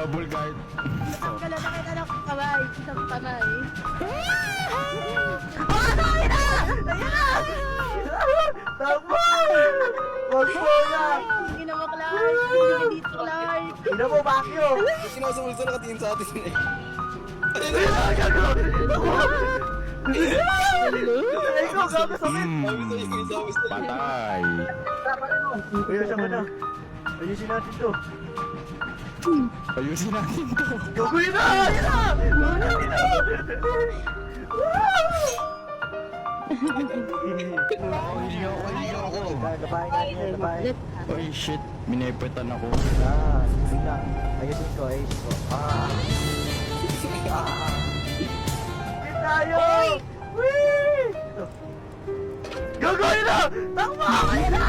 Double guard. Tanggalan na kita ng kamay. Isang kamay. Tama! Wag mo na! Sige na mo, Clark. Sige dito, Clark. Ina mo, Bakyo! Sinasumulso nakatingin sa atin eh. Ay ko, gago sa akin! Sabi sa'yo. Patay. Ayusin mo na. Ayusin natin to. Ayusin natin to. Gagawin na! Ayun na! Ayun na! Gabahin natin yan, gabahin. Oy, shit. Minepetan ako. Sige lang. Ayusin ko, ayusin ko. Hit tayo! Whee! Gagawin na! Takbo! Ayun na!